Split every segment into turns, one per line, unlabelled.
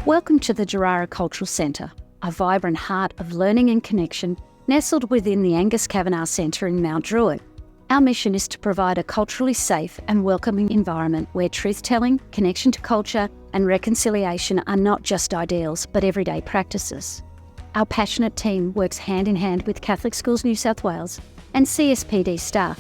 Welcome to the Jarara Cultural Centre, a vibrant heart of learning and connection nestled within the Angus Kavanagh Centre in Mount Druitt. Our mission is to provide a culturally safe and welcoming environment where truth-telling, connection to culture and reconciliation are not just ideals but everyday practices. Our passionate team works hand in hand with Catholic Schools New South Wales and CSPD staff.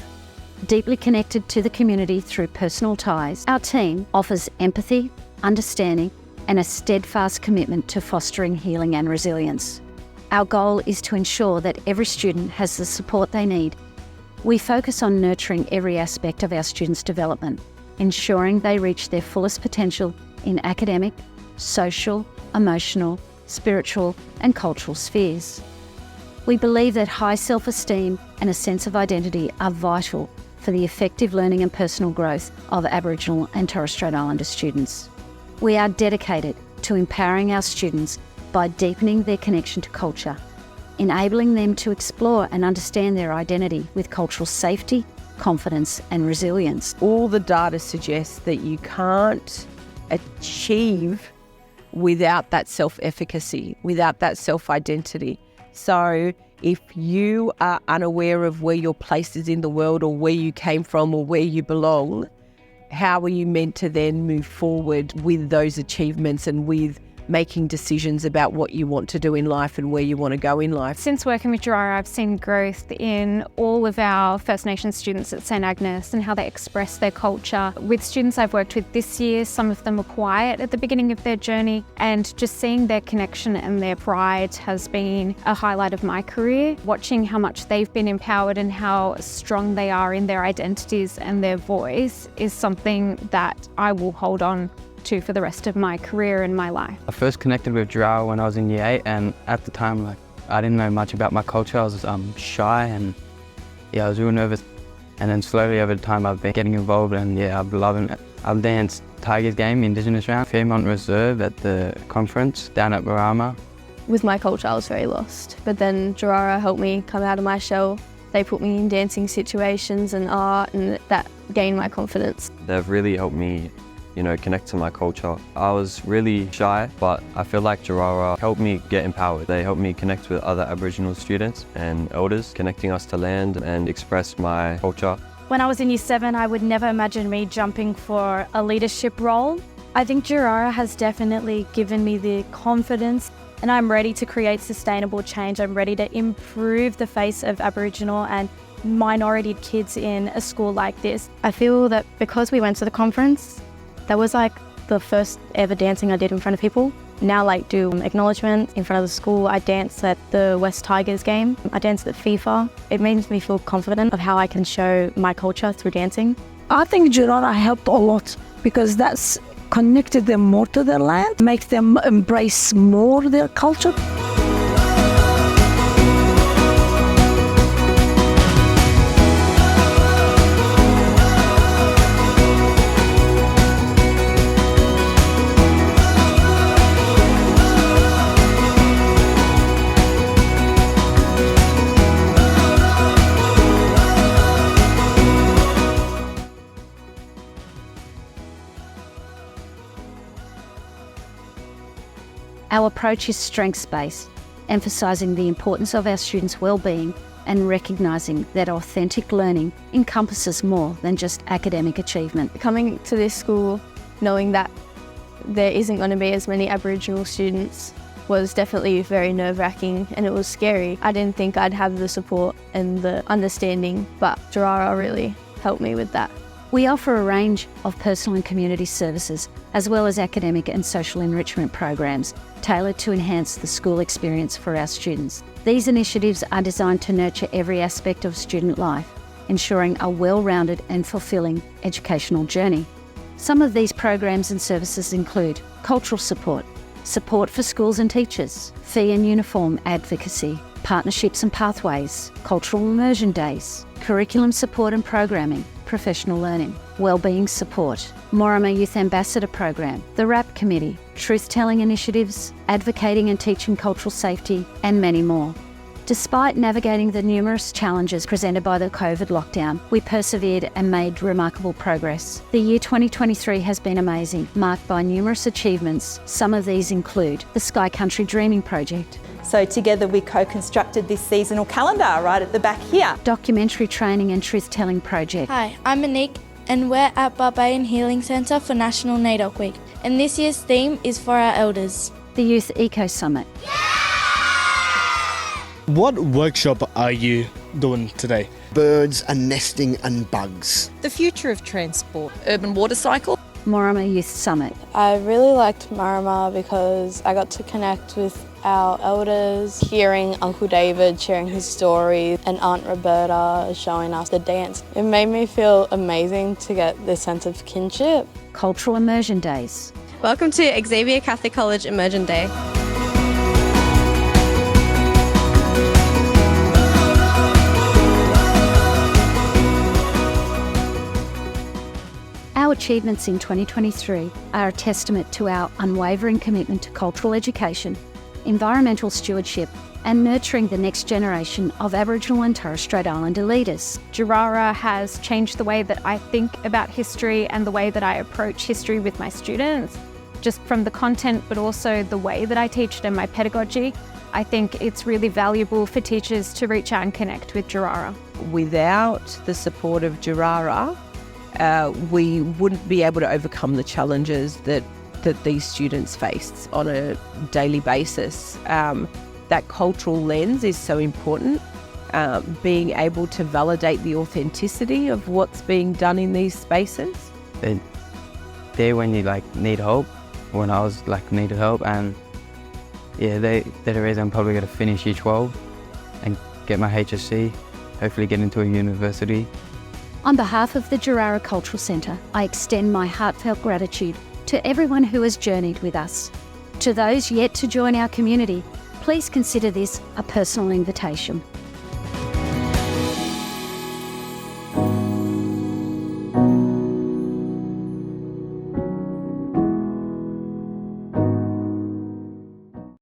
Deeply connected to the community through personal ties, our team offers empathy, understanding and a steadfast commitment to fostering healing and resilience. Our goal is to ensure that every student has the support they need. We focus on nurturing every aspect of our students' development, ensuring they reach their fullest potential in academic, social, emotional, spiritual and cultural spheres. We believe that high self-esteem and a sense of identity are vital for the effective learning and personal growth of Aboriginal and Torres Strait Islander students. We are dedicated to empowering our students by deepening their connection to culture, enabling them to explore and understand their identity with cultural safety, confidence and resilience.
All the data suggests that you can't achieve without that self-efficacy, without that self-identity. So if you are unaware of where your place is in the world or where you came from or where you belong, how are you meant to then move forward with those achievements and with making decisions about what you want to do in life and where you want to go in life?
Since working with Jarara, I've seen growth in all of our First Nations students at St Agnes and how they express their culture. With students I've worked with this year, some of them were quiet at the beginning of their journey, and just seeing their connection and their pride has been a highlight of my career. Watching how much they've been empowered and how strong they are in their identities and their voice is something that I will hold on to for the rest of my career and my life.
I first connected with Jarara when I was in Year 8, and at the time I didn't know much about my culture. I was shy and I was real nervous. And then slowly over time I've been getting involved and I'm loving it. I've danced Tigers game, Indigenous round, Fairmont Reserve at the conference down at Barama.
With my culture I was very lost, but then Jarara helped me come out of my shell. They put me in dancing situations and art, and that gained my confidence.
They've really helped me connect to my culture. I was really shy, but I feel like Jarara helped me get empowered. They helped me connect with other Aboriginal students and elders, connecting us to land and express my culture.
When I was in Year 7, I would never imagine me jumping for a leadership role. I think Jarara has definitely given me the confidence, and I'm ready to create sustainable change. I'm ready to improve the face of Aboriginal and minority kids in a school like this.
I feel that because we went to the conference, that was like the first ever dancing I did in front of people. Now do acknowledgements in front of the school. I danced at the West Tigers game. I danced at FIFA. It makes me feel confident of how I can show my culture through dancing.
I think Jarara helped a lot because that's connected them more to their land, makes them embrace more their culture.
Our approach is strengths-based, emphasising the importance of our students' well-being and recognising that authentic learning encompasses more than just academic achievement.
Coming to this school, knowing that there isn't going to be as many Aboriginal students was definitely very nerve-wracking, and it was scary. I didn't think I'd have the support and the understanding, but Jarara really helped me with that.
We offer a range of personal and community services, as well as academic and social enrichment programs tailored to enhance the school experience for our students. These initiatives are designed to nurture every aspect of student life, ensuring a well-rounded and fulfilling educational journey. Some of these programs and services include cultural support, support for schools and teachers, fee and uniform advocacy, partnerships and pathways, cultural immersion days, curriculum support and programming, professional learning, wellbeing support, Morama Youth Ambassador Program, the RAP Committee, truth-telling initiatives, advocating and teaching cultural safety, and many more. Despite navigating the numerous challenges presented by the COVID lockdown, we persevered and made remarkable progress. The year 2023 has been amazing, marked by numerous achievements. Some of these include the Sky Country Dreaming Project,
So together we co-constructed this seasonal calendar right at the back here.
Documentary Training and Truth-Telling Project,
Hi, I'm Monique and we're at Barbarian Healing Centre for National NAIDOC Week, and this year's theme is for our elders.
the Youth Eco Summit,
What workshop are you doing today?
Birds and nesting and bugs.
The future of transport, urban water cycle.
Morama Youth Summit,
I really liked Marama because I got to connect with our elders, hearing Uncle David sharing his story and Aunt Roberta showing us the dance. It made me feel amazing to get this sense of kinship.
Cultural Immersion Days,
Welcome to Xavier Catholic College Immersion Day.
Our achievements in 2023 are a testament to our unwavering commitment to cultural education, environmental stewardship, and nurturing the next generation of Aboriginal and Torres Strait Islander leaders.
Jarara has changed the way that I think about history and the way that I approach history with my students, just from the content but also the way that I teach it and my pedagogy. I think it's really valuable for teachers to reach out and connect with Jarara.
Without the support of Jarara, we wouldn't be able to overcome the challenges that these students face on a daily basis. That cultural lens is so important. Being able to validate the authenticity of what's being done in these spaces.
They're there when you need help, when I was needed help, and yeah, they're the reason I'm probably going to finish year 12 and get my HSC, hopefully get into a university.
On behalf of the Jarara Cultural Centre, I extend my heartfelt gratitude to everyone who has journeyed with us. To those yet to join our community, please consider this a personal invitation.